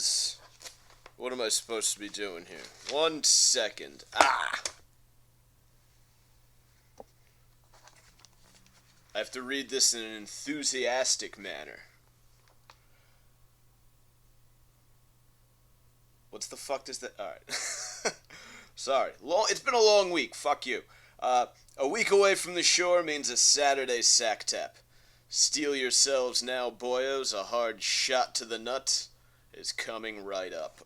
is... What am I supposed to be doing here? 1 second. I have to read this in an enthusiastic manner. What's the fuck does that... Alright. Sorry. It's been a long week. Fuck you. A week away from the shore means a Saturday Sacktap. Steel yourselves now, boyos. A hard shot to the nut is coming right up.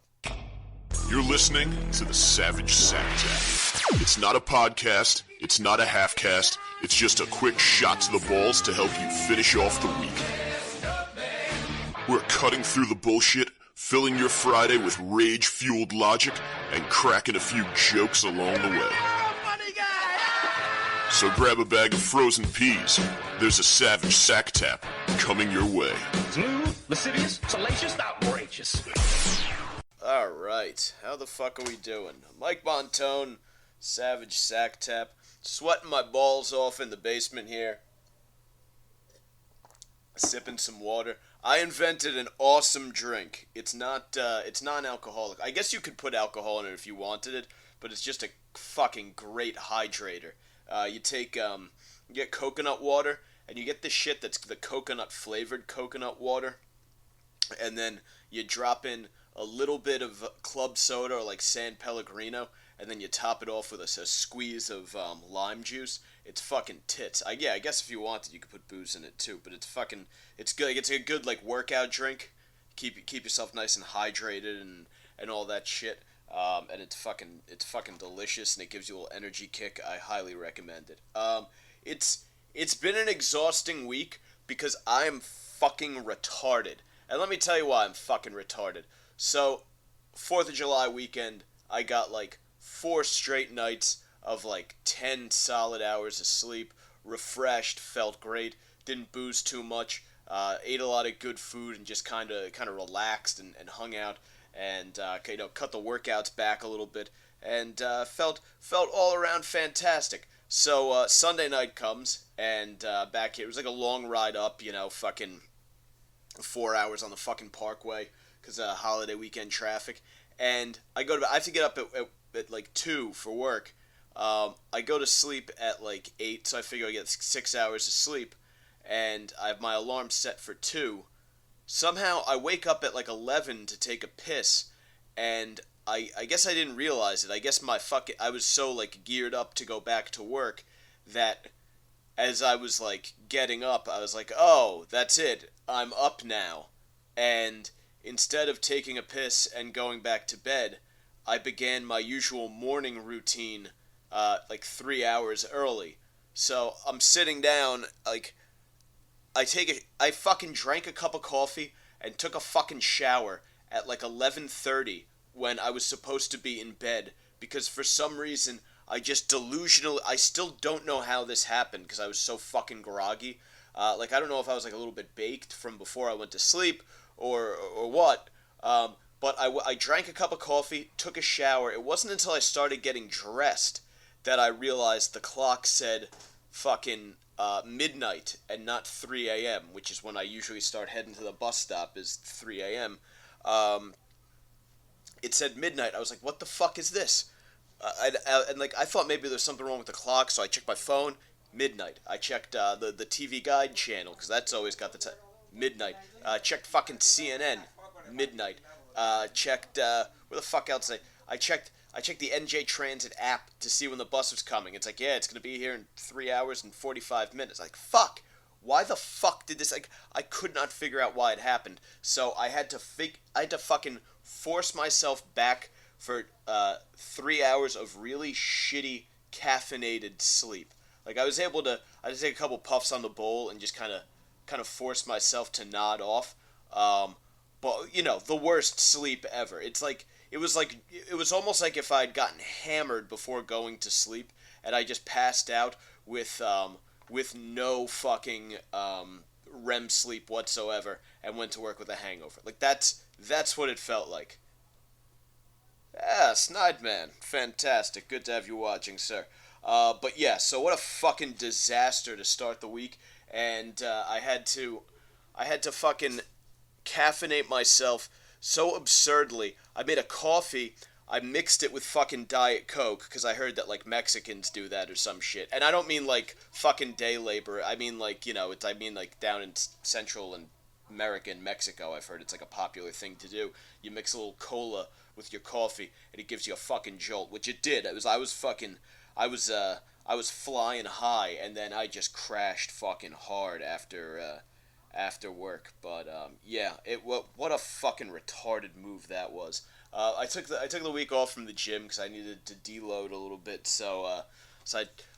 You're listening to the Savage Sacktap. It's not a podcast. It's not a half-cast. It's just a quick shot to the balls to help you finish off the week. We're cutting through the bullshit, filling your Friday with rage-fueled logic, and cracking a few jokes along the way. So grab a bag of frozen peas. There's a Savage Sacktap coming your way. Smooth, lascivious, salacious, outrageous. Alright, how the fuck are we doing? Mike Montone, Savage Sacktap, sweating my balls off in the basement here. Sipping some water. I invented an awesome drink. It's non-alcoholic. I guess you could put alcohol in it if you wanted it, but it's just a fucking great hydrator. You get coconut water, and you get this shit that's the coconut-flavored coconut water, and then you drop in a little bit of club soda or like San Pellegrino, and then you top it off with a squeeze of lime juice. It's fucking tits. I guess if you wanted, you could put booze in it too, but it's good. It's a good like workout drink. Keep yourself nice and hydrated and all that shit. And it's fucking delicious, and it gives you a little energy kick. I highly recommend it. It's been an exhausting week because I'm fucking retarded. And let me tell you why I'm fucking retarded. So, 4th of July weekend, I got like 4 straight nights of like 10 solid hours of sleep, refreshed, felt great, didn't booze too much, ate a lot of good food and just kind of relaxed and hung out and cut the workouts back a little bit and felt all around fantastic. So Sunday night comes and back here, it was like a long ride up, fucking 4 hours on the fucking parkway because of holiday weekend traffic, and I have to get up at like 2 for work. I go to sleep at like 8, so I figure I get 6 hours of sleep, and I have my alarm set for 2. Somehow I wake up at like 11 to take a piss, and I guess I didn't realize it. I guess I was so like geared up to go back to work that as I was like getting up, I was like, oh, that's it, I'm up now. And instead of taking a piss and going back to bed, I began my usual morning routine like 3 hours early. So I'm sitting down, like, I fucking drank a cup of coffee and took a fucking shower at like 11:30 when I was supposed to be in bed, because for some reason I just I still don't know how this happened because I was so fucking groggy. I don't know if I was like a little bit baked from before I went to sleep or what, but I drank a cup of coffee, took a shower. It wasn't until I started getting dressed that I realized the clock said fucking midnight and not 3 a.m., which is when I usually start heading to the bus stop, is 3 a.m. It said midnight. I was like, what the fuck is this? I thought maybe there's something wrong with the clock, so I checked my phone. Midnight. I checked the TV Guide channel, because that's always got the time. Midnight. Checked fucking CNN. Midnight. Checked, where the fuck else? I checked the NJ Transit app to see when the bus was coming. It's like, yeah, it's going to be here in 3 hours and 45 minutes. Like, fuck. Why the fuck did this, I could not figure out why it happened. So I had to fucking force myself back for 3 hours of really shitty caffeinated sleep. Like, I just take a couple puffs on the bowl and just kind of force myself to nod off. But the worst sleep ever. It was almost like if I'd gotten hammered before going to sleep and I just passed out with no fucking REM sleep whatsoever and went to work with a hangover. Like, that's what it felt like. Ah, Snide Man. Fantastic. Good to have you watching, sir. But yeah, so what a fucking disaster to start the week, and I had to fucking caffeinate myself so absurdly. I made a coffee. I mixed it with fucking Diet Coke because I heard that like Mexicans do that or some shit. And I don't mean like fucking day labor. I mean like, I mean like down in Central and America and Mexico. I've heard it's like a popular thing to do. You mix a little cola with your coffee and it gives you a fucking jolt, which it did. I was flying high and then I just crashed fucking hard after work. But yeah, what a fucking retarded move that was. I took the week off from the gym because I needed to deload a little bit. So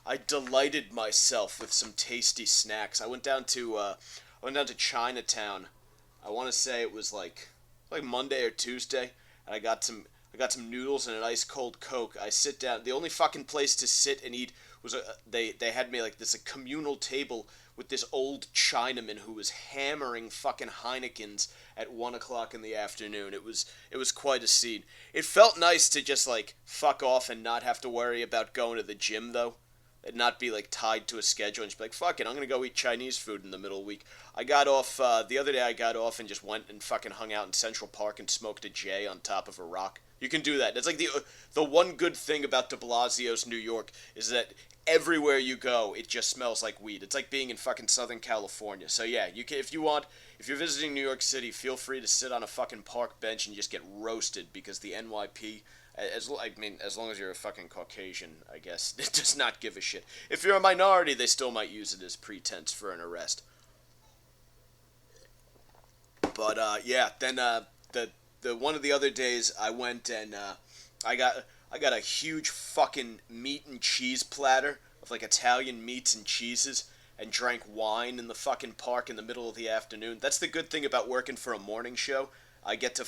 I delighted myself with some tasty snacks. I went down to Chinatown. I want to say it was like Monday or Tuesday, and I got some noodles and an ice cold Coke. I sit down. The only fucking place to sit and eat was they had me like this a communal table with this old Chinaman who was hammering fucking Heinekens at 1 o'clock in the afternoon. It was quite a scene. It felt nice to just like fuck off and not have to worry about going to the gym though, and not be like tied to a schedule and just be like, fuck it, I'm gonna go eat Chinese food in the middle of the week. I got off the other day. I got off and just went and fucking hung out in Central Park and smoked a J on top of a rock. You can do that. That's like the one good thing about de Blasio's New York is that everywhere you go, it just smells like weed. It's like being in fucking Southern California. So yeah, you can if you're visiting New York City, feel free to sit on a fucking park bench and just get roasted because the NYP, as long as you're a fucking Caucasian, I guess, it does not give a shit. If you're a minority, they still might use it as pretense for an arrest. But yeah, then the one of the other days I went and I got a huge fucking meat and cheese platter of like Italian meats and cheeses and drank wine in the fucking park in the middle of the afternoon. That's the good thing about working for a morning show. I get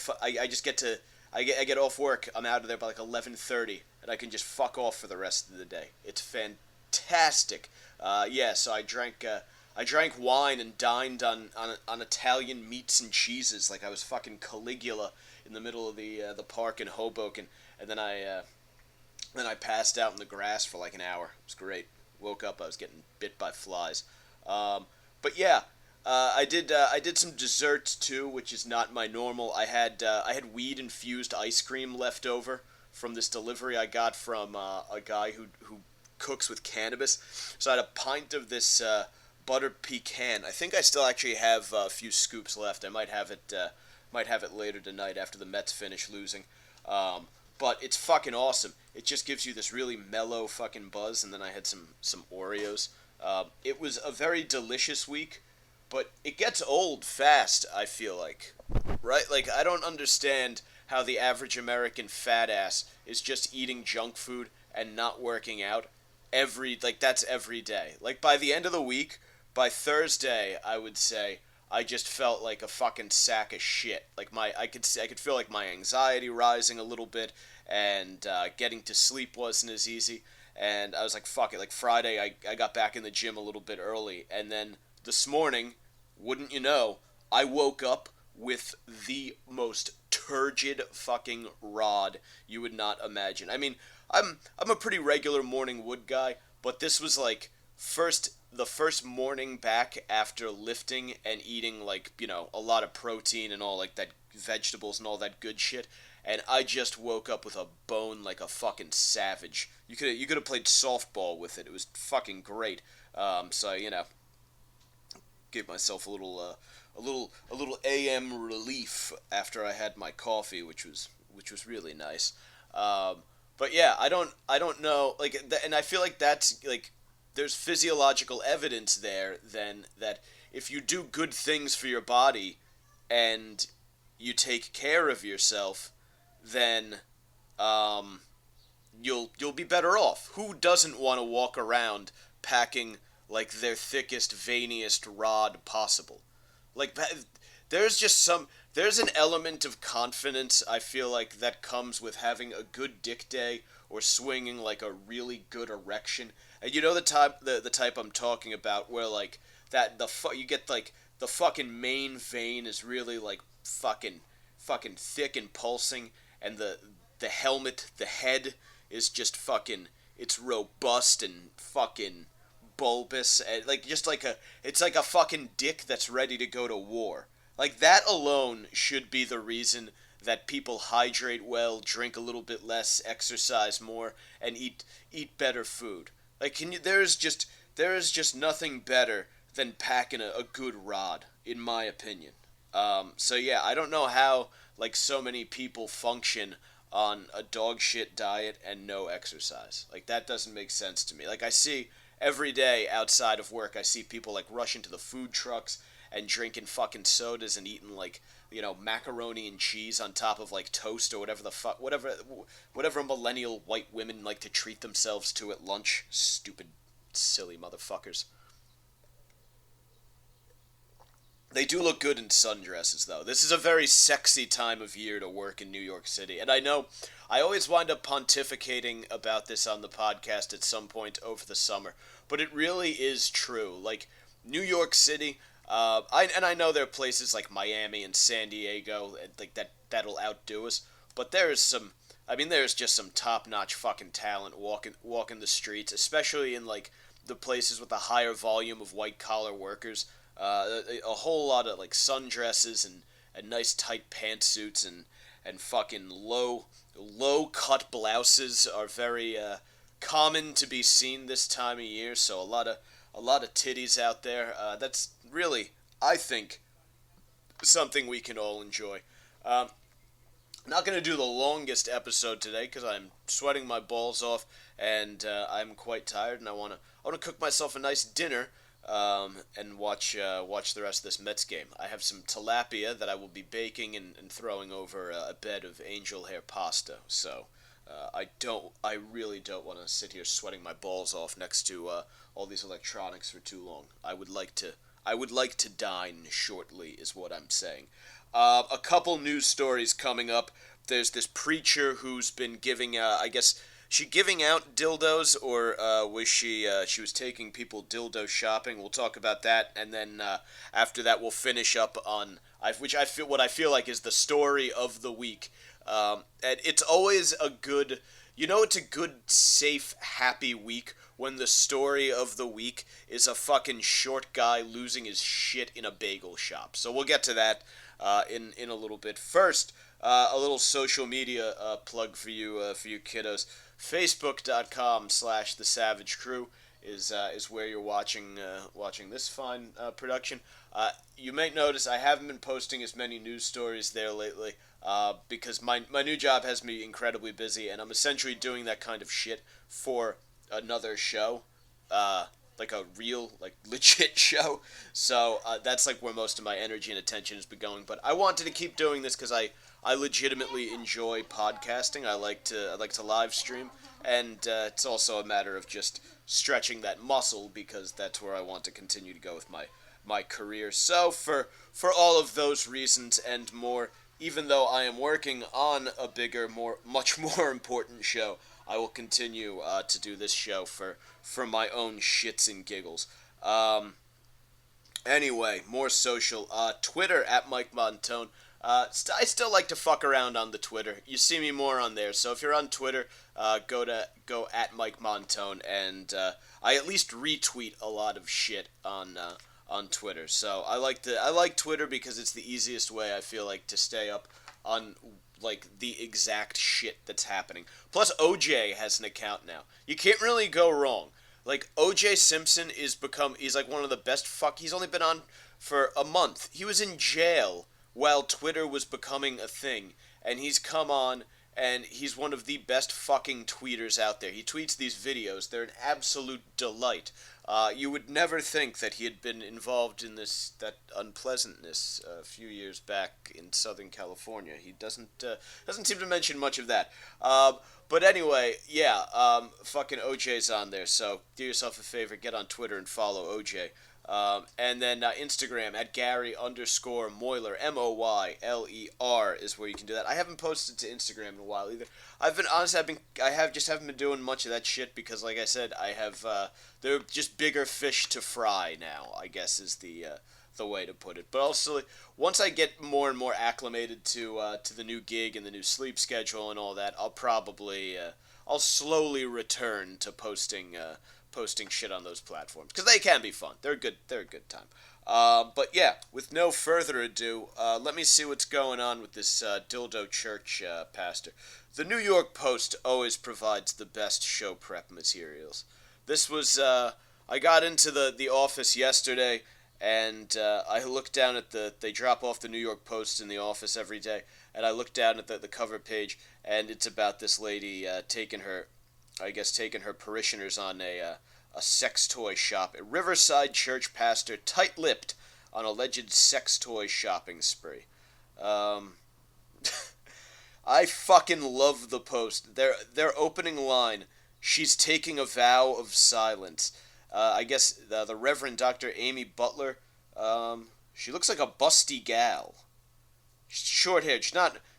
off work. I'm out of there by like 11:30 and I can just fuck off for the rest of the day. It's fantastic. Yeah, so I drank wine and dined on Italian meats and cheeses like I was fucking Caligula in the middle of the park in Hoboken, and then I passed out in the grass for like an hour. It was great. Woke up, I was getting bit by flies. But yeah, I did some desserts too, which is not my normal. I had weed infused ice cream left over from this delivery I got from a guy who cooks with cannabis. So I had a pint of this buttered pecan. I think I still actually have a few scoops left. I might have it later tonight after the Mets finish losing. But it's fucking awesome. It just gives you this really mellow fucking buzz, and then I had some Oreos. It was a very delicious week, but it gets old fast, I feel like. Right? Like, I don't understand how the average American fat ass is just eating junk food and not working out that's every day. Like, by the end of the week, by Thursday, I would say, I just felt like a fucking sack of shit. Like I could feel like my anxiety rising a little bit, and getting to sleep wasn't as easy. And I was like, fuck it. Like Friday, I got back in the gym a little bit early, and then this morning, wouldn't you know, I woke up with the most turgid fucking rod you would not imagine. I mean, I'm a pretty regular morning wood guy, but this was like the first morning back after lifting and eating like, a lot of protein and all like that vegetables and all that good shit, and I just woke up with a bone like a fucking savage. You could have played softball with it. It was fucking great. So gave myself a little AM relief after I had my coffee, which was really nice. But yeah, I don't know, like, and I feel like that's like, there's physiological evidence there then that if you do good things for your body and you take care of yourself, then you'll be better off. Who doesn't want to walk around packing like their thickest, veiniest rod possible? Like, there's an element of confidence, I feel like, that comes with having a good dick day or swinging like a really good erection. And you know the type I'm talking about, where like you get like the fucking main vein is really like fucking thick and pulsing, and the helmet, the head is just fucking, it's robust and fucking bulbous, and like just like it's like a fucking dick that's ready to go to war. Like, that alone should be the reason that people hydrate well, drink a little bit less, exercise more, and eat better food. Like, there is just nothing better than packing a good rod, in my opinion. So yeah, I don't know how like so many people function on a dog shit diet and no exercise. Like, that doesn't make sense to me. Like, I see every day outside of work, I see people like rushing to the food trucks and drinking fucking sodas and eating like, macaroni and cheese on top of like toast or whatever the fuck, whatever millennial white women like to treat themselves to at lunch. Stupid, silly motherfuckers. They do look good in sundresses, though. This is a very sexy time of year to work in New York City. And I know I always wind up pontificating about this on the podcast at some point over the summer. But it really is true. Like, New York City, I know there are places like Miami and San Diego like that'll outdo us. But there's just some top-notch fucking talent walking the streets, especially in, like, the places with a higher volume of white-collar workers. A whole lot of like sundresses and nice tight pantsuits and fucking low cut blouses are very common to be seen this time of year. So a lot of titties out there. That's really, I think, something we can all enjoy. Not gonna do the longest episode today because I'm sweating my balls off and I'm quite tired and I wanna cook myself a nice dinner. And watch the rest of this Mets game. I have some tilapia that I will be baking and throwing over a bed of angel hair pasta. So I really don't want to sit here sweating my balls off next to all these electronics for too long. I would like to dine shortly, is what I'm saying. A couple news stories coming up. There's this preacher who's been giving, I guess. She giving out dildos, or was she was taking people dildo shopping? We'll talk about that, and then after that we'll finish up on what I feel like is the story of the week. And it's always a good, it's a good, safe, happy week when the story of the week is a fucking short guy losing his shit in a bagel shop. So we'll get to that in a little bit. First, a little social media plug for you kiddos. Facebook.com/The Savage Crew is where you're watching this fine production. You may notice I haven't been posting as many news stories there lately because my new job has me incredibly busy, and I'm essentially doing that kind of shit for another show, like a real, like, legit show. So that's like where most of my energy and attention has been going. But I wanted to keep doing this because I legitimately enjoy podcasting. I like to live stream, and it's also a matter of just stretching that muscle because that's where I want to continue to go with my career. So for all of those reasons and more, even though I am working on a bigger, much more important show, I will continue to do this show for my own shits and giggles. Anyway, more social. Twitter @MikeMontone. I still like to fuck around on the Twitter. You see me more on there. So if you're on Twitter, go @MikeMontone, and I at least retweet a lot of shit on Twitter. So I like Twitter because it's the easiest way, I feel like, to stay up on like the exact shit that's happening. Plus OJ has an account now. You can't really go wrong. Like, OJ Simpson he's like one of the best he's only been on for a month. He was in jail while Twitter was becoming a thing, and he's come on, and he's one of the best fucking tweeters out there. He tweets these videos. They're an absolute delight. You would never think that he had been involved in that unpleasantness a few years back in Southern California. He doesn't seem to mention much of that. But anyway, yeah, fucking OJ's on there, so do yourself a favor, get on Twitter and follow OJ. And then Instagram @Gary_Moyler, MOYLER is where you can do that. I haven't posted to Instagram in a while either. I haven't been doing much of that shit because, like I said, there are just bigger fish to fry now, I guess is the way to put it. But also, once I get more and more acclimated to the new gig and the new sleep schedule and all that, I'll slowly return to posting shit on those platforms because they can be fun. They're a good time. But yeah, with no further ado, let me see what's going on with this dildo church pastor. The New York Post always provides the best show prep materials. This was, I got into the office yesterday, and I looked down at they drop off the New York Post in the office every day, and I looked down at the cover page, and it's about this lady taking her parishioners on a sex toy shop. A Riverside church pastor tight-lipped on alleged sex toy shopping spree. I fucking love the Post. Their opening line, "She's taking a vow of silence." I guess the Reverend Dr. Amy Butler, she looks like a busty gal. She's short-haired. She's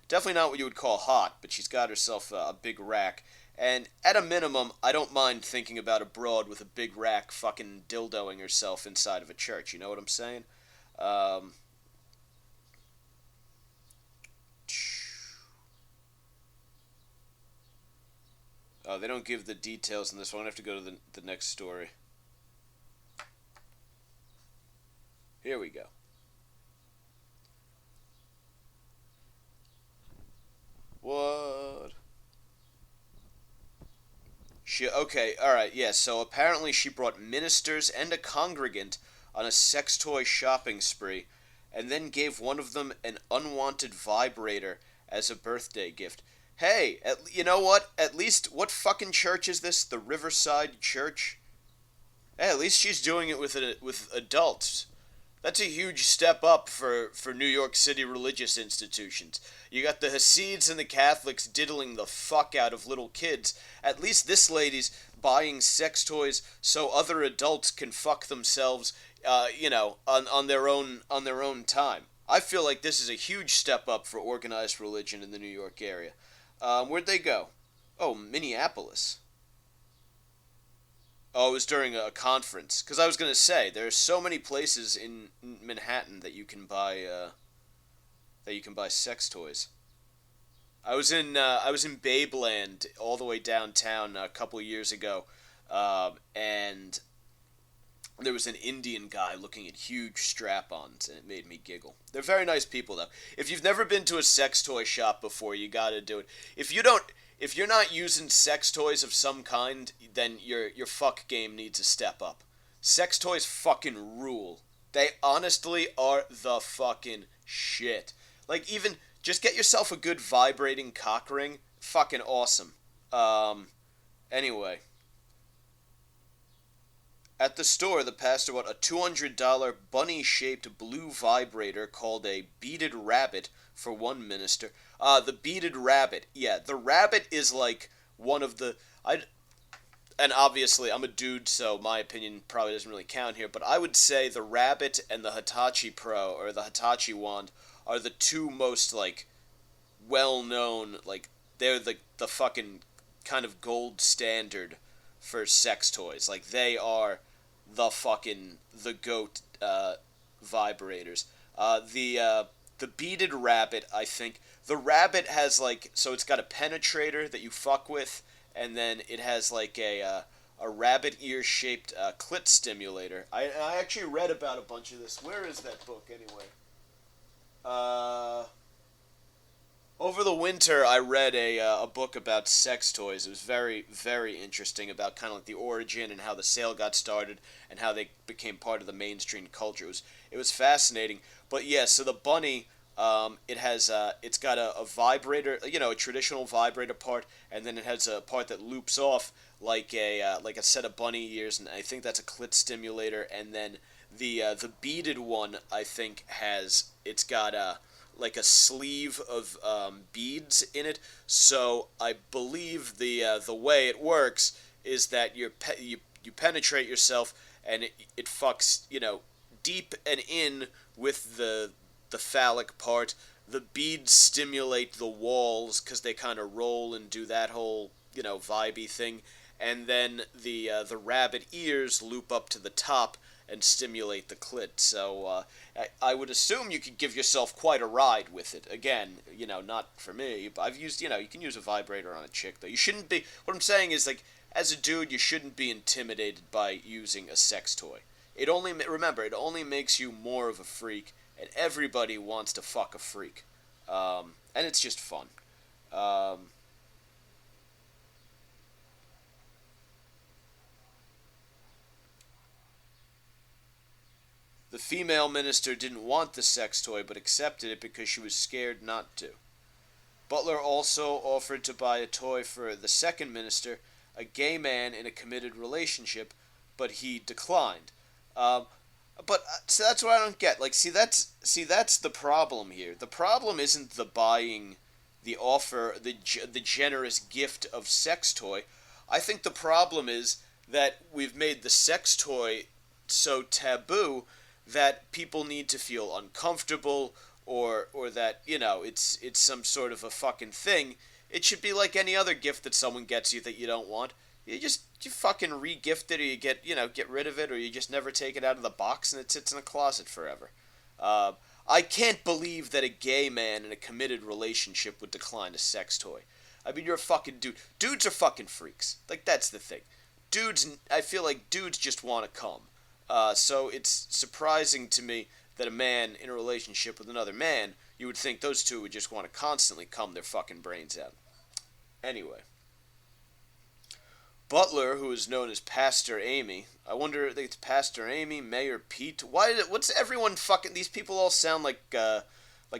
definitely not what you would call hot, but she's got herself a big rack. And at a minimum, I don't mind thinking about a broad with a big rack fucking dildoing herself inside of a church. You know what I'm saying? Oh, they don't give the details in this one. I have to go to the next story. Here we go. What? Okay, alright, yeah, so apparently she brought ministers and a congregant on a sex toy shopping spree, and then gave one of them an unwanted vibrator as a birthday gift. Hey, you know what? At least, what fucking church is this? The Riverside Church? Hey, at least she's doing it with adults. That's a huge step up for New York City religious institutions. You got the Hasids and the Catholics diddling the fuck out of little kids. At least this lady's buying sex toys so other adults can fuck themselves, on their own time. I feel like this is a huge step up for organized religion in the New York area. Where'd they go? Oh, Minneapolis. Oh, it was during a conference. Because I was going to say, there are so many places in Manhattan that you can buy sex toys. I was in Babeland all the way downtown a couple of years ago, and there was an Indian guy looking at huge strap-ons, and it made me giggle. They're very nice people, though. If you've never been to a sex toy shop before, you gotta do it. If you're not using sex toys of some kind, then your fuck game needs to step up. Sex toys fucking rule. They honestly are the fucking shit. Like, even, just get yourself a good vibrating cock ring. Fucking awesome. Anyway. At the store, the pastor bought a $200 bunny-shaped blue vibrator called a beaded rabbit for one minister. The beaded rabbit. Yeah, the rabbit is like one of the... And obviously, I'm a dude, so my opinion probably doesn't really count here, but I would say the rabbit and the Hitachi Pro, or the Hitachi wand, are the two most, like, well-known, like, they're the fucking kind of gold standard for sex toys. Like, they are the GOAT vibrators. The beaded rabbit, I think, the rabbit has, like, so it's got a penetrator that you fuck with, and then it has, like, a rabbit ear-shaped clit stimulator. I actually read about a bunch of this. Where is that book, anyway? Over the winter, I read a book about sex toys. It was very, very interesting about kind of like the origin and how the sale got started and how they became part of the mainstream culture. It was fascinating. But yeah, so the bunny, it's got a vibrator, a traditional vibrator part, and then it has a part that loops off like a set of bunny ears, and I think that's a clit stimulator. And then the beaded one, I think, it's got like a sleeve of beads in it. So I believe the way it works is that you penetrate yourself, and it fucks deep and in with the phallic part. The beads stimulate the walls because they kind of roll and do that whole vibey thing, and then the rabbit ears loop up to the top and stimulate the clit. So I would assume you could give yourself quite a ride with it. Again, not for me, but I've used, you can use a vibrator on a chick, though. You shouldn't be, what I'm saying is, like, as a dude, you shouldn't be intimidated by using a sex toy. remember, it only makes you more of a freak, and everybody wants to fuck a freak. And it's just fun. The female minister didn't want the sex toy but accepted it because she was scared not to. Butler also offered to buy a toy for the second minister, a gay man in a committed relationship, but he declined. So that's what I don't get. Like, that's the problem here. The problem isn't the buying, the offer, the generous gift of sex toy. I think the problem is that we've made the sex toy so taboo that people need to feel uncomfortable, or that, it's some sort of a fucking thing. It should be like any other gift that someone gets you that you don't want. You fucking re-gift it, or you get rid of it, or you just never take it out of the box and it sits in a closet forever. I can't believe that a gay man in a committed relationship would decline a sex toy. I mean, you're a fucking dude. Dudes are fucking freaks. Like, that's the thing. I feel like dudes just want to come. So it's surprising to me that a man in a relationship with another man, you would think those two would just want to constantly cum their fucking brains out. Anyway. Butler, who is known as Pastor Amy. I wonder if it's Pastor Amy, Mayor Pete. What's everyone fucking... These people all sound like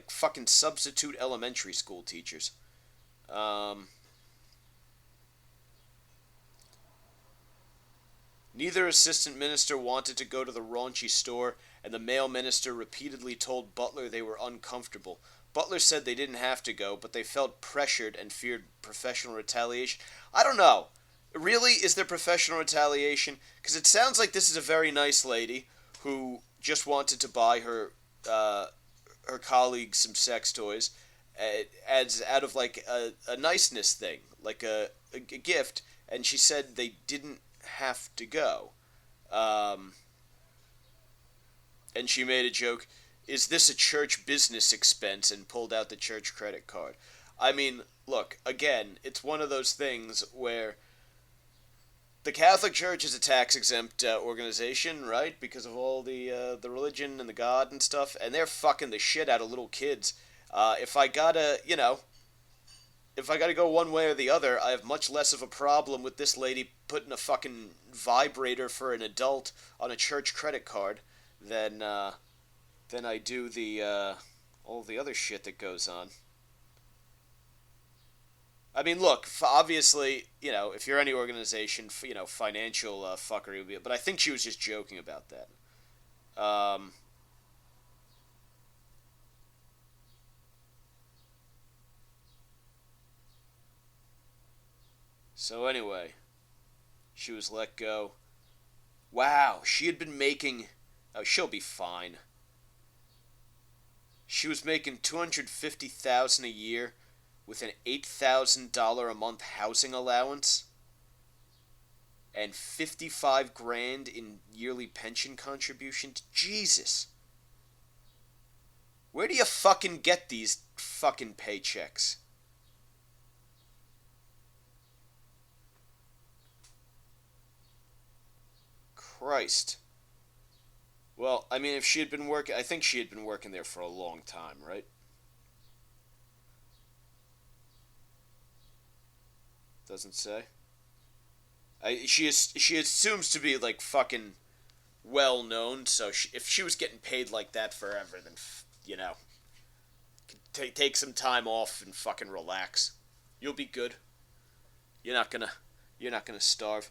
fucking substitute elementary school teachers. Neither assistant minister wanted to go to the raunchy store, and the male minister repeatedly told Butler they were uncomfortable. Butler said they didn't have to go, but they felt pressured and feared professional retaliation. I don't know. Really? Is there professional retaliation? Because it sounds like this is a very nice lady who just wanted to buy her colleagues some sex toys as out of like a niceness thing, like a gift, and she said they didn't have to go. And she made a joke, is this a church business expense, and pulled out the church credit card. I mean, look, again, it's one of those things where the Catholic Church is a tax-exempt organization, right? Because of all the religion and the God and stuff, and they're fucking the shit out of little kids. If I gotta go one way or the other, I have much less of a problem with this lady putting a fucking vibrator for an adult on a church credit card than I do all the other shit that goes on. I mean, look, obviously, if you're any organization, financial fuckery would be... But I think she was just joking about that. So anyway, she was let go. Wow, she had been making... Oh, she'll be fine. She was making $250,000 a year with an $8,000 a month housing allowance and $55,000 in yearly pension contributions. Jesus. Where do you fucking get these fucking paychecks? Christ. Well, I mean, if she had been working... I think she had been working there for a long time, right? Doesn't say. She assumes to be, like, fucking well-known, so if she was getting paid like that forever, then, take some time off and fucking relax. You'll be good. You're not gonna starve.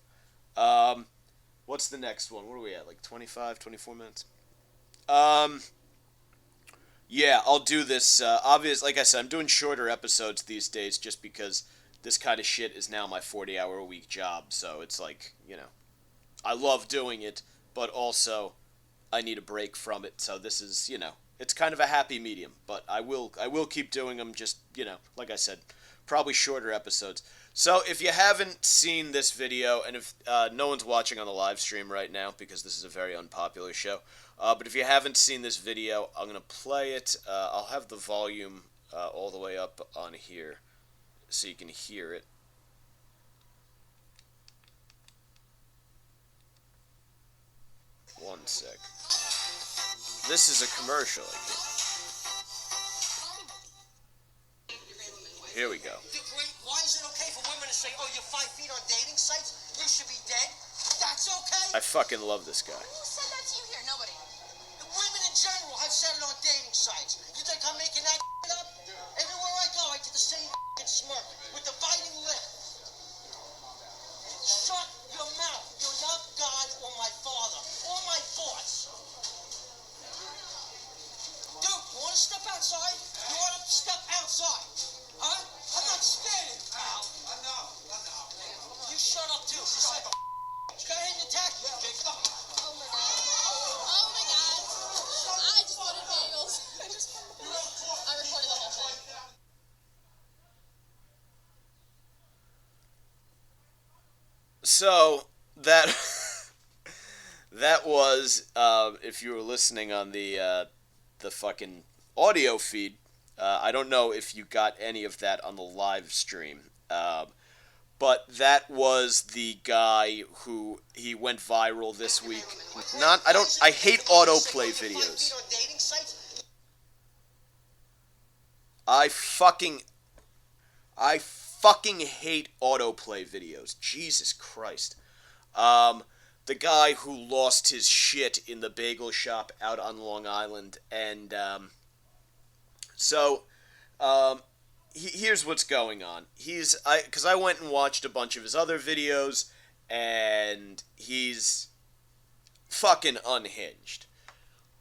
What's the next one? What are we at? Like 25, 24 minutes? Yeah, I'll do this. Like I said, I'm doing shorter episodes these days just because this kind of shit is now my 40-hour-a-week job. So it's like, I love doing it, but also I need a break from it. So this is, it's kind of a happy medium. But I will keep doing them, just, like I said, probably shorter episodes. So if you haven't seen this video, and if no one's watching on the live stream right now because this is a very unpopular show, but if you haven't seen this video, I'm going to play it. I'll have the volume all the way up on here so you can hear it. 1 sec. This is a commercial, I think. Here we go. Why is it okay for women to say, oh, you're 5 feet on dating sites? You should be dead? That's okay? I fucking love this guy. Who said that to you here? Nobody. The women in general have said it on dating sites. You think I'm making that up? Everywhere I go, I get the same smirk with the biting lip. Shut your mouth. You're not God or my father or my boss. Dude, you want to step outside? You want to step outside? Huh? I'm not scared, pal. I know. You shut up, too. Shut up. Go ahead and attack me, Jake. Oh my god. I just wanted bagels. I recorded the whole thing. So that that was if you were listening on the fucking audio feed. I don't know if you got any of that on the live stream, but that was the guy who he went viral this week. I hate autoplay videos. I fucking hate autoplay videos. Jesus Christ. The guy who lost his shit in the bagel shop out on Long Island, and here's what's going on. Because I went and watched a bunch of his other videos, and he's fucking unhinged.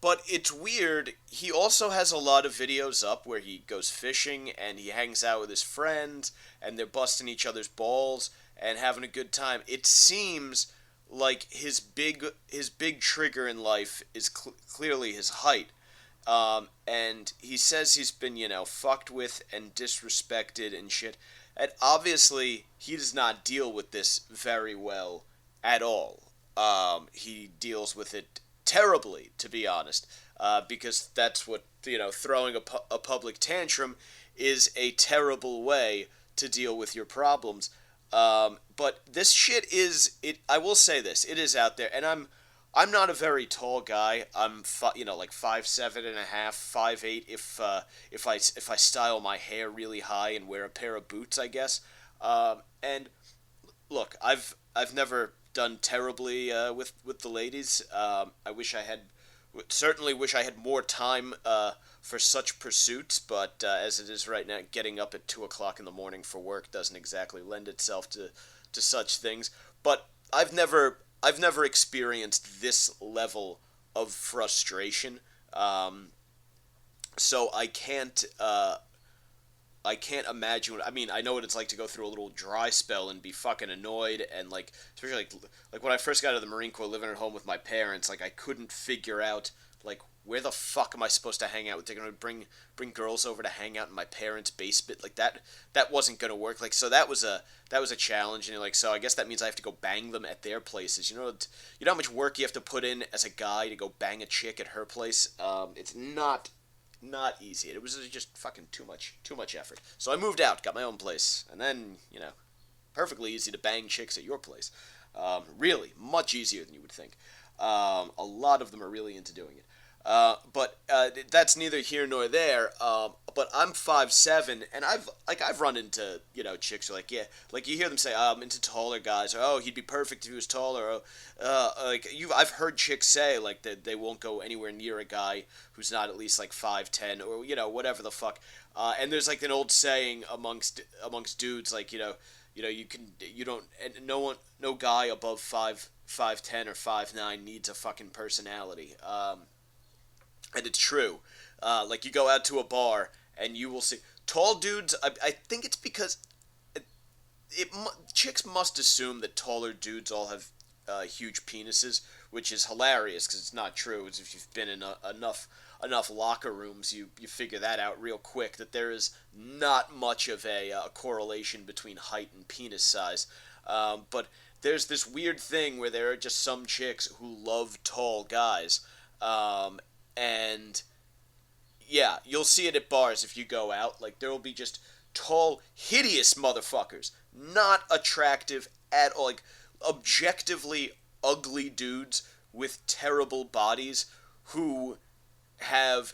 But it's weird, he also has a lot of videos up where he goes fishing and he hangs out with his friends and they're busting each other's balls and having a good time. It seems like his big trigger in life is clearly his height. And he says he's been, fucked with and disrespected and shit. And obviously, he does not deal with this very well at all. He deals with it terribly, to be honest, because that's what, throwing a public tantrum is a terrible way to deal with your problems. But this shit I will say this, it is out there, and I'm not a very tall guy. I'm, like 5'7.5", 5'8", if I style my hair really high and wear a pair of boots, I guess. And look, I've never done terribly with the ladies. Certainly wish I had more time for such pursuits, but as it is right now, getting up at 2 o'clock in the morning for work doesn't exactly lend itself to such things. But I've never experienced this level of frustration, so I can't imagine. I mean, I know what it's like to go through a little dry spell and be fucking annoyed, and especially like when I first got out of the Marine Corps, living at home with my parents, I couldn't figure out where the fuck am I supposed to hang out with? They're gonna bring girls over to hang out in my parents' basement, that wasn't gonna work. So that was a challenge, and so I guess that means I have to go bang them at their places. You know how much work you have to put in as a guy to go bang a chick at her place. It's not easy. It was just fucking too much effort. So I moved out, got my own place, and then perfectly easy to bang chicks at your place. Really, much easier than you would think. A lot of them are really into doing it. But that's neither here nor there. But I'm 5'7", and I've run into chicks who you hear them say, I'm into taller guys, or oh, he'd be perfect if he was taller, or I've heard chicks say that they won't go anywhere near a guy who's not at least 5'10", or whatever the fuck. And there's an old saying amongst dudes no guy above 5'10" or 5'9" needs a fucking personality. And it's true. You go out to a bar and you will see tall dudes. I think it's because chicks must assume that taller dudes all have huge penises, which is hilarious because it's not true. It's if you've been in enough locker rooms, you figure that out real quick, that there is not much of a correlation between height and penis size. But there's this weird thing where there are just some chicks who love tall guys. And yeah, you'll see it at bars if you go out. There will be just tall, hideous motherfuckers, not attractive at all. Objectively ugly dudes with terrible bodies who have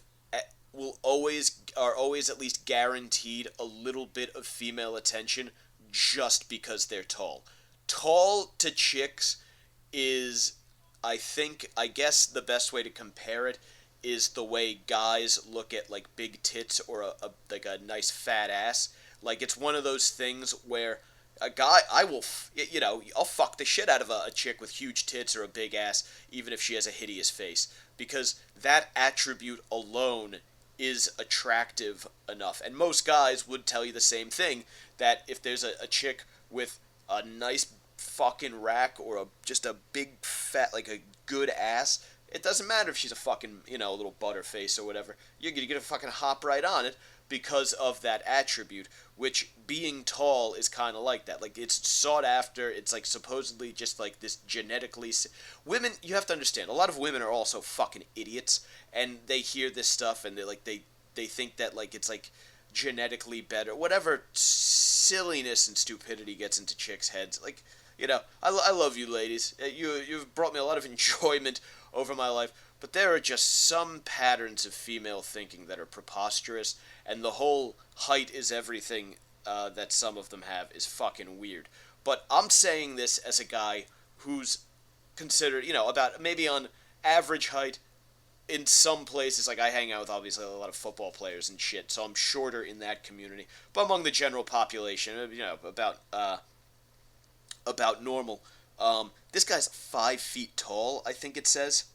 are always at least guaranteed a little bit of female attention just because they're tall. Tall to chicks is, I guess the best way to compare it is the way guys look at like big tits or like a nice fat ass. Like, it's one of those things where a guy, I'll fuck the shit out of a chick with huge tits or a big ass, even if she has a hideous face, because that attribute alone is attractive enough. And most guys would tell you the same thing, that if there's a chick with a nice fucking rack or just a big fat, like a good ass, it doesn't matter if she's a fucking, a little butterface or whatever, you're gonna fucking hop right on it because of that attribute, which being tall is kind of like that. Like, it's sought after. It's like supposedly just like this genetically. Women, you have to understand, a lot of women are also fucking idiots, and they hear this stuff and they think that like it's like genetically better, whatever silliness and stupidity gets into chicks' heads. Like, I love you ladies. You've brought me a lot of enjoyment over my life, but there are just some patterns of female thinking that are preposterous, and the whole height is everything that some of them have is fucking weird. But I'm saying this as a guy who's considered, about maybe on average height. In some places, like, I hang out with obviously a lot of football players and shit, so I'm shorter in that community. But among the general population, about normal. This guy's 5 feet tall, I think it says.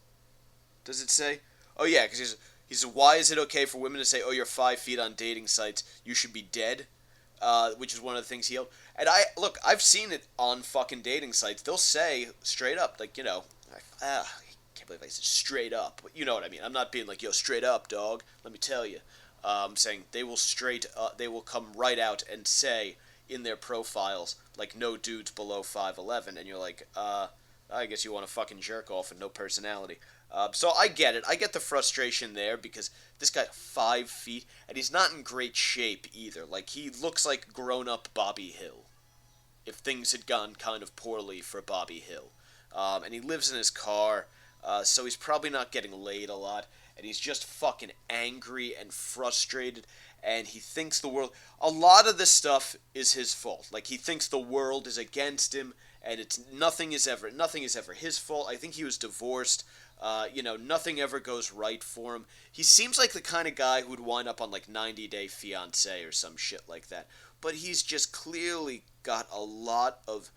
Does it say? Oh yeah, because he's why is it okay for women to say, oh, you're 5 feet on dating sites, you should be dead? Which is one of the things he yelled. And I've seen it on fucking dating sites. They'll say straight up, like, I can't believe I said straight up. But you know what I mean. I'm not being like, yo, straight up, dog. Let me tell you. I'm saying they will come right out and say in their profiles, like, no dudes below 5'11", and you're like, I guess you want to fucking jerk off and no personality. So I get it. I get the frustration there, because this guy 5 feet, and he's not in great shape either. Like, he looks like grown-up Bobby Hill, if things had gone kind of poorly for Bobby Hill. And he lives in his car, so he's probably not getting laid a lot, and he's just fucking angry and frustrated, and he thinks the world... A lot of this stuff is his fault. Like, he thinks the world is against him, and nothing is ever his fault. I think he was divorced. Nothing ever goes right for him. He seems like the kind of guy who would wind up on, like, 90 Day Fiancé or some shit like that. But he's just clearly got a lot of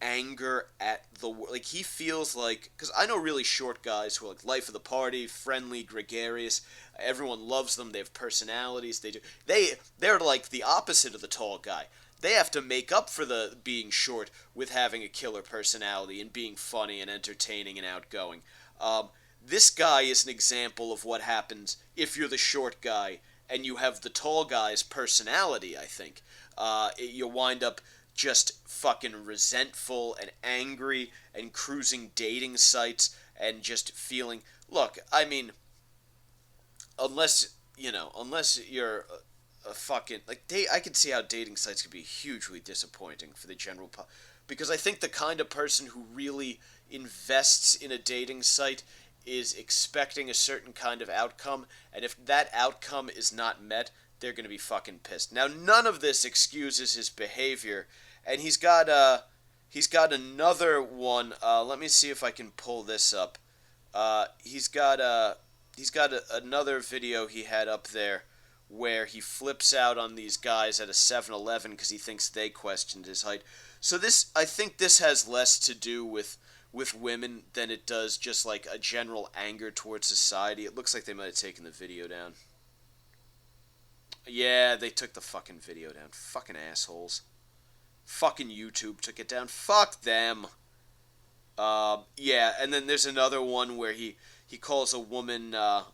anger at the world. Like, he feels like... Because I know really short guys who are, like, life of the party, friendly, gregarious. Everyone loves them. They have personalities. They're like the opposite of the tall guy. They have to make up for the being short with having a killer personality and being funny and entertaining and outgoing. This guy is an example of what happens if you're the short guy and you have the tall guy's personality, I think. You wind up just fucking resentful and angry and cruising dating sites and just feeling... Look, I mean, unless you're a fucking... Like, I can see how dating sites could be hugely disappointing for the general because I think the kind of person who really invests in a dating site is expecting a certain kind of outcome, and if that outcome is not met, they're going to be fucking pissed. Now, none of this excuses his behavior, and he's got another one. Let me see if I can pull this up. He's got another video he had up there where he flips out on these guys at a 7-Eleven because he thinks they questioned his height. So I think this has less to do with women than it does just like a general anger towards society. It looks like they might have taken the video down. Yeah, they took the fucking video down. Fucking assholes. Fucking YouTube took it down. Fuck them. Yeah, and then there's another one where he calls a woman a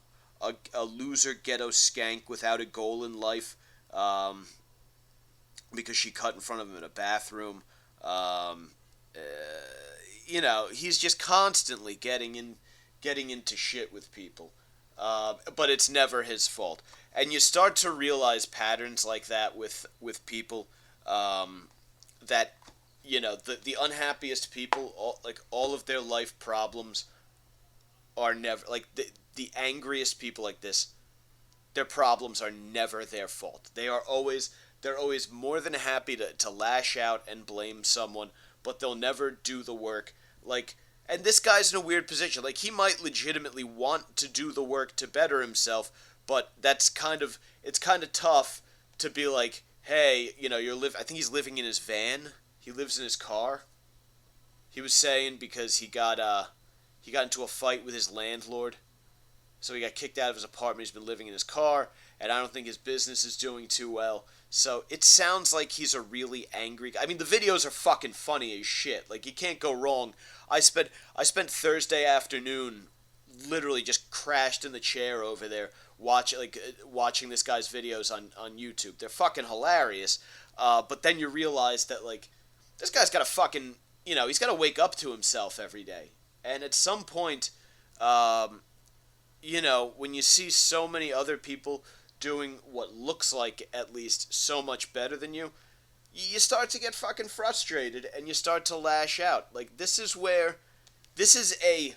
loser ghetto skank without a goal in life because she cut in front of him in a bathroom. He's just constantly getting into shit with people. But it's never his fault. And you start to realize patterns like that with people, that, the unhappiest people, all of their life problems are never like the angriest people like this. Their problems are never their fault. They're always more than happy to lash out and blame someone, but they'll never do the work. Like, and this guy's in a weird position. Like, he might legitimately want to do the work to better himself, but it's kind of tough to be like, hey, I think he's living in his van. He lives in his car. He was saying because he got into a fight with his landlord. So he got kicked out of his apartment. He's been living in his car, and I don't think his business is doing too well. So it sounds like he's a really angry guy. I mean, the videos are fucking funny as shit. Like, you can't go wrong. I spent Thursday afternoon literally just crashed in the chair over there watching this guy's videos on YouTube. They're fucking hilarious. But then you realize that, like, this guy's got to fucking, he's got to wake up to himself every day. And at some point, when you see so many other people doing what looks like at least so much better than you, you start to get fucking frustrated and you start to lash out. Like, this is a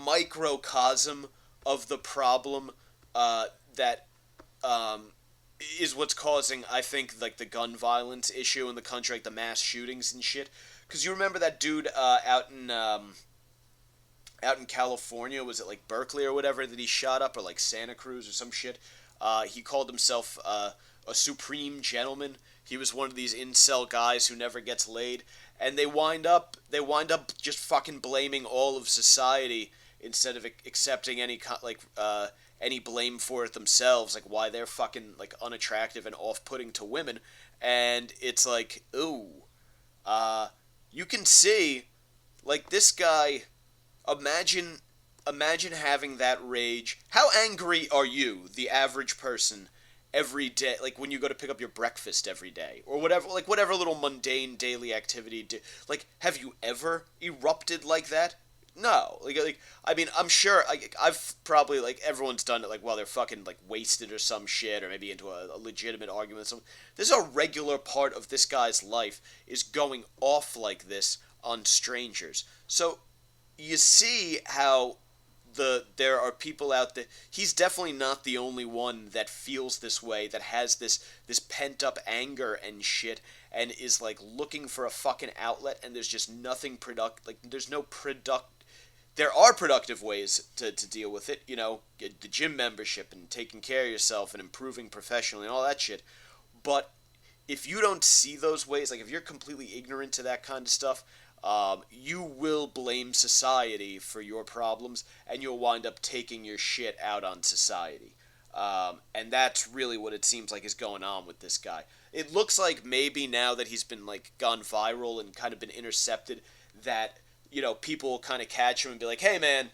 microcosm of the problem that is what's causing, I think, like, the gun violence issue in the country, like the mass shootings and shit. Because you remember that dude out in California, was it like Berkeley or whatever, that he shot up, or like Santa Cruz or some shit? He called himself a supreme gentleman. He was one of these incel guys who never gets laid, and they wind up just fucking blaming all of society instead of accepting any blame for it themselves, like why they're fucking like unattractive and off-putting to women. And it's like, ooh, you can see, like, this guy. Imagine having that rage. How angry are you, the average person, every day? Like, when you go to pick up your breakfast every day, or whatever little mundane daily activity. Like, have you ever erupted like that? No. Like I mean, I'm sure I've probably, like, everyone's done it, like, while they're fucking, like, wasted or some shit, or maybe into a legitimate argument with someone. This is a regular part of this guy's life, is going off like this on strangers. So you see how there are people out there. He's definitely not the only one that feels this way, that has this pent up anger and shit, and is like looking for a fucking outlet, and there's just nothing there are productive ways to deal with it, the gym membership and taking care of yourself and improving professionally and all that shit. But if you don't see those ways, like if you're completely ignorant to that kind of stuff, you will blame society for your problems, and you'll wind up taking your shit out on society. And that's really what it seems like is going on with this guy. It looks like maybe now that he's been, like, gone viral and kind of been intercepted, that, people will kind of catch him and be like, hey man,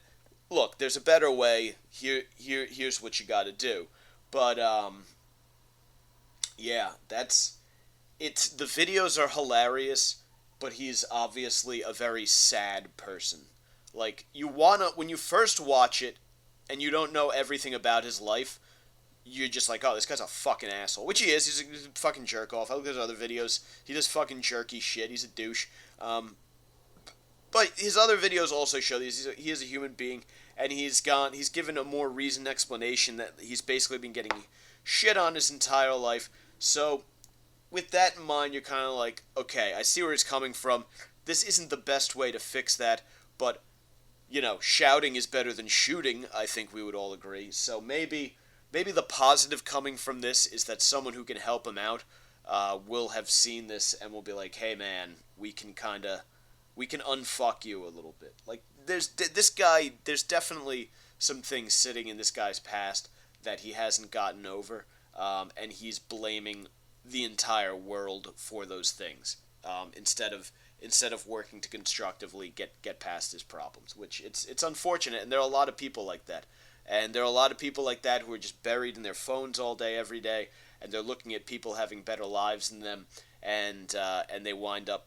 look, there's a better way. Here's what you gotta do. But, yeah, the videos are hilarious, but he's obviously a very sad person. Like, when you first watch it, and you don't know everything about his life, you're just like, oh, this guy's a fucking asshole. Which he is. He's a fucking jerk-off. I look at his other videos. He does fucking jerky shit. He's a douche. But his other videos also show that he is a human being, and he's given a more reasoned explanation that he's basically been getting shit on his entire life. So, with that in mind, you're kind of like, okay, I see where he's coming from. This isn't the best way to fix that, but, shouting is better than shooting, I think we would all agree. So maybe the positive coming from this is that someone who can help him out will have seen this and will be like, hey man, we can unfuck you a little bit. Like, there's definitely some things sitting in this guy's past that he hasn't gotten over, and he's blaming the entire world for those things, instead of working to constructively get past his problems, which it's unfortunate, and there are a lot of people like that, and there are a lot of people like that who are just buried in their phones all day, every day, and they're looking at people having better lives than them, and they wind up,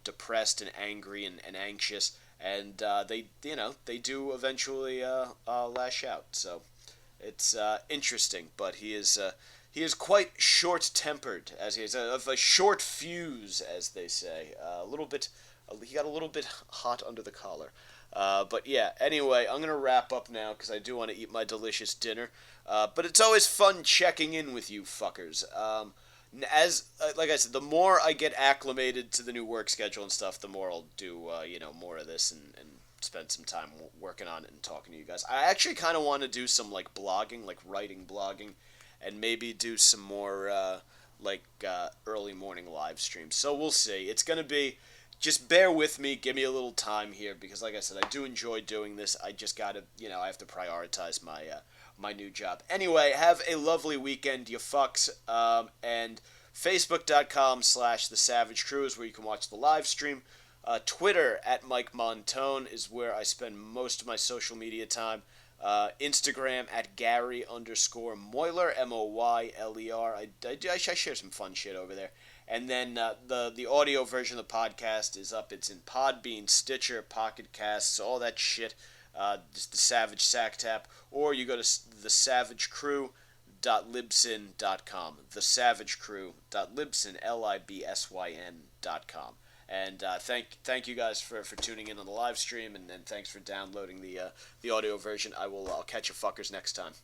depressed and angry and anxious, and they do eventually lash out. So it's interesting, but he is quite short-tempered, as he is of a short fuse, as they say. He got a little bit hot under the collar. But yeah, anyway, I'm going to wrap up now because I do want to eat my delicious dinner. But it's always fun checking in with you fuckers. Like I said, the more I get acclimated to the new work schedule and stuff, the more I'll do, more of this and spend some time working on it and talking to you guys. I actually kind of want to do some, like, blogging, like writing blogging, and maybe do some more, early morning live streams. So we'll see. It's going to be... Just bear with me, give me a little time here, because like I said, I do enjoy doing this. I just gotta, I have to prioritize my new job. Anyway, have a lovely weekend, you fucks, and Facebook.com/The Savage Crew is where you can watch the live stream. Twitter @Mike Montone is where I spend most of my social media time. Instagram @Gary_Moyler, MOYLER. I share some fun shit over there. And then the audio version of the podcast is up. It's in Podbean, Stitcher, Pocket Casts, all that shit. Just the Savage Sacktap. Or you go to thesavagecrew.libsyn.com. thesavagecrew.libsyn.com. And thank you guys for tuning in on the live stream, and thanks for downloading the audio version. I'll catch you fuckers next time.